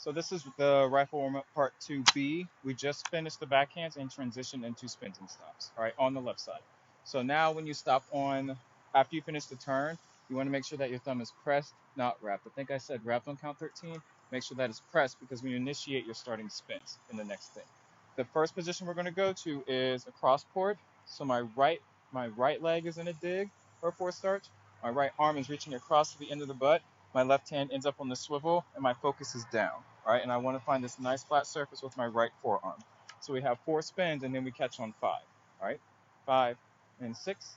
So this is the rifle warm-up part 2B. We just finished the backhands and transitioned into spins and stops, all right, on the left side. So now when you stop after you finish the turn, you want to make sure that your thumb is pressed, not wrapped. I think I said wrapped on count 13. Make sure that it's pressed because when you initiate, you're starting spins in the next thing. The first position we're going to go to is a cross port. So my right leg is in a dig or a forced starch. My right arm is reaching across to the end of the butt. My left hand ends up on the swivel, and my focus is down. All right, and I want to find this nice flat surface with my right forearm. So we have 4 spins, and then we catch on 5. All right, 5 and 6,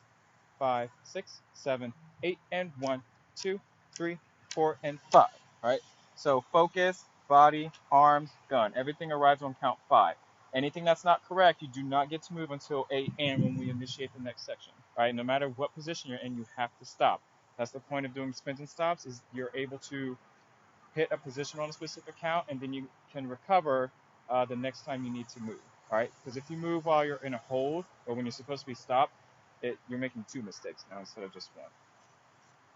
5, 6, 7, 8, and 1, 2, 3, 4, and 5. All right, so focus, body, arms, gun. Everything arrives on count 5. Anything that's not correct, you do not get to move until 8 and when we initiate the next section. All right, no matter what position you're in, you have to stop. That's the point of doing spins and stops, is you're able to hit a position on a specific count, and then you can recover the next time you need to move. All right, because if you move while you're in a hold or when you're supposed to be stopped, you're making 2 mistakes now instead of just 1.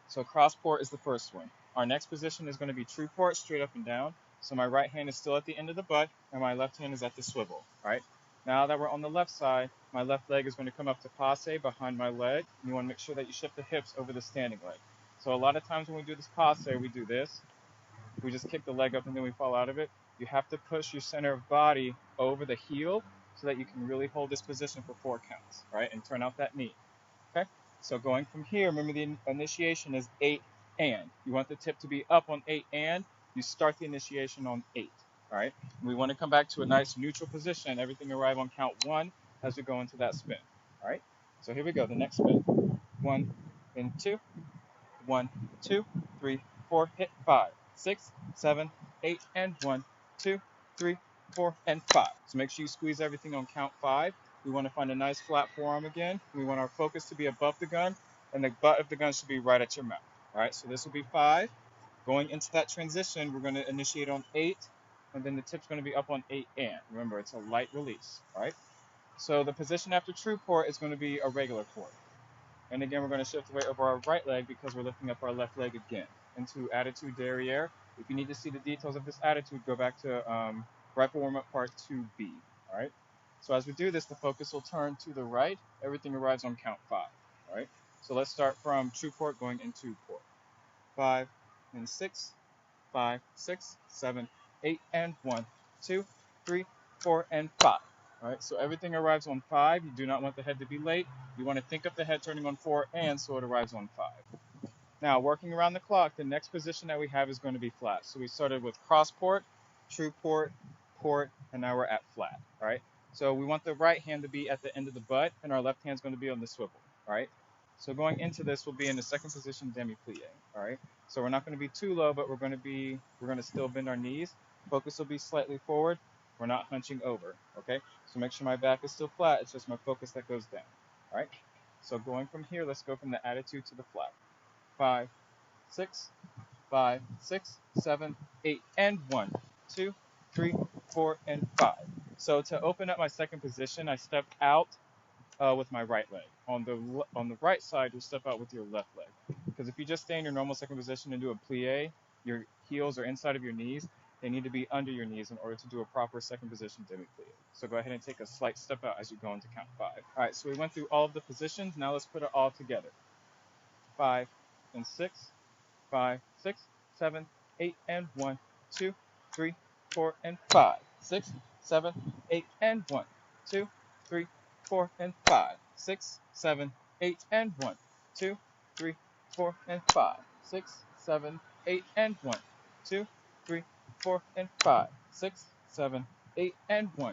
So cross port is the first one. Our next position is going to be true port, straight up and down. So my right hand is still at the end of the butt, and my left hand is at the swivel. All right. Now that we're on the left side, my left leg is going to come up to passe behind my leg. You want to make sure that you shift the hips over the standing leg. So a lot of times when we do this passe, we do this. We just kick the leg up and then we fall out of it. You have to push your center of body over the heel so that you can really hold this position for 4 counts, right? And turn out that knee. Okay? So going from here, remember the initiation is 8 and. You want the tip to be up on 8 and. You start the initiation on 8. All right? We want to come back to a nice neutral position. Everything arrive on count 1 as we go into that spin. All right? So here we go. The next spin. 1 and 2. 1, 2, 3, 4. Hit 5, 6, 7, 8, and 1, 2, 3, 4, and 5. So make sure you squeeze everything on count 5. We want to find a nice flat forearm again. We want our focus to be above the gun, and the butt of the gun should be right at your mouth. All right, so this will be 5. Going into that transition, we're going to initiate on 8, and then the tip's going to be up on 8 and. Remember, it's a light release. All right, so the position after true port is going to be a regular port. And again, we're going to shift the weight over our right leg because we're lifting up our left leg again into attitude derriere. If you need to see the details of this attitude, go back to rifle warm-up part 2B. All right. So as we do this, the focus will turn to the right. Everything arrives on count 5. All right. So let's start from true port going into port. 5 and 6, 5, 6, 7, 8, and 1, 2, 3, 4, and 5. All right, so everything arrives on 5. You do not want the head to be late. You want to think of the head turning on 4 and so it arrives on 5. Now, working around the clock, the next position that we have is going to be flat. So we started with cross port, true port, port, and now we're at flat. All right, so we want the right hand to be at the end of the butt, and our left hand is going to be on the swivel. All right, so going into this, we'll be in the second position, demi-plie. All right, so we're not going to be too low, but we're going to still bend our knees. Focus will be slightly forward. We're not hunching over. Okay, so make sure my back is still flat. It's just my focus that goes down. All right, so going from here, let's go from the attitude to the flat. 5, 6, 5, 6, 7, 8, and 1, 2, 3, 4, and 5. So to open up my second position, I step out with my right leg. On the right side, you step out with your left leg. Because if you just stay in your normal second position and do a plie, your heels are inside of your knees. They need to be under your knees in order to do a proper second position demi-plie. So go ahead and take a slight step out as you go into count 5. All right, so we went through all of the positions. Now let's put it all together. 5 and 6, 5, 6, 7, 8, and 1, 2, 3, 4, and 5. 6, 7, 8, and 1, 2, 3, 4, and 5. 6, 7, 8, and 1, 2, 3, 4, and 5. 6, 7, 8, and 1, 2, 3, 4, and 5. 6, 7, 8, and 1.